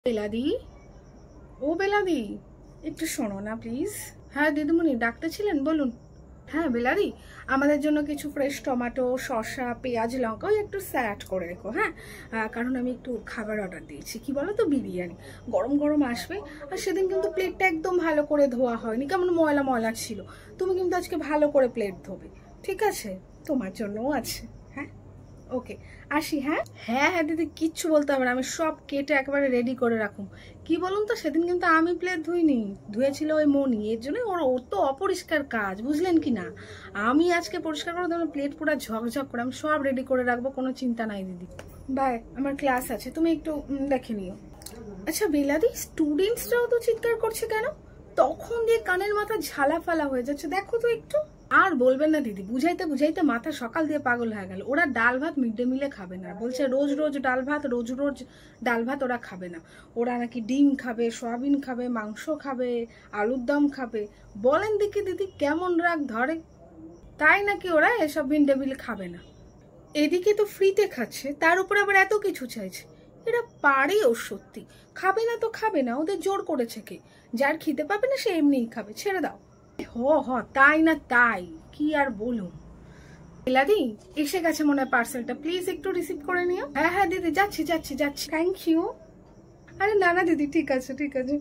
বেলাদি, ও বেলাদি, একটু শোনো না প্লিজ। হ্যাঁ দিদিমণি, ডাকতে ছিলেন, বলুন। হ্যাঁ বেলাদি, আমাদের জন্য কিছু ফ্রেশ টমেটো, শসা, পেঁয়াজ, লঙ্কা ওই একটু স্যালাড করে রেখো। হ্যাঁ, কারণ আমি একটু খাবার অর্ডার দিয়েছি, কি বলো তো, বিরিয়ানি গরম গরম আসবে। আর সেদিন কিন্তু প্লেটটা একদম ভালো করে ধোয়া হয়নি, কেমন ময়লা ময়লা ছিল। তুমি কিন্তু আজকে ভালো করে প্লেট ধোবে, ঠিক আছে? তোমার জন্যও আছে। হ্যাঁ, ওকে, আসি। হ্যাঁ হ্যাঁ হ্যাঁ দিদি, কিচ্ছু বলতে হবে না, আমি সব কেটে একেবারে রেডি করে রাখুন। কি বলুন তো, সেদিন কিন্তু আমি প্লেট ধুইনি, ধুয়েছিল ওই মনি, এর জন্য ওর তো অপরিষ্কার কাজ, বুঝলেন কি না? আমি আজকে পরিষ্কার করে দেবো, প্লেট পুরো ঝকঝক করে আমি সব রেডি করে রাখবো, কোনো চিন্তা নাই দিদি। বাই, আমার ক্লাস আছে, তুমি একটু দেখে নিও। আচ্ছা বেলাদি, স্টুডেন্টসরাও তো চিৎকার করছে কেন? তখন দিয়ে কানের মাথা ঝালা ফালা হয়ে যাচ্ছে, দেখো তো একটু। আর বলবেন না দিদি, বুঝাইতে বুঝাইতে মাথা সকাল দিয়ে পাগল হয়ে গেল। ওরা ডাল ভাত মিড ডে মিলে খাবে না, বলছে রোজ রোজ ডাল ভাত, রোজ রোজ ডাল ভাত ওরা খাবে না। ওরা নাকি ডিম খাবে, সয়াবিন খাবে, মাংস খাবে, আলুর দম খাবে। বলেন দেখি দিদি, কেমন রাগ ধরে? তাই নাকি ওরা এসব মিড ডে মিলে খাবে না? এদিকে তো ফ্রিতে খাচ্ছে, তার উপর আবার এত কিছু চাইছে। এরা পারে, ও সত্যি। খাবে না তো খাবে না, ওদের জোর করেছে কে? যার খেতে পাবে না সে এমনিই খাবে, ছেড়ে দাও। হ তাই না তাই, কি আর বলুন। এলাদি, এসে গেছে মনে হয় পার্সেলটা, প্লিজ একটু রিসিভ করে নিও। হ্যাঁ হ্যাঁ দিদি, যাচ্ছি যাচ্ছি যাচ্ছি, থ্যাংক ইউ। আরে না না দিদি, ঠিক আছে ঠিক আছে।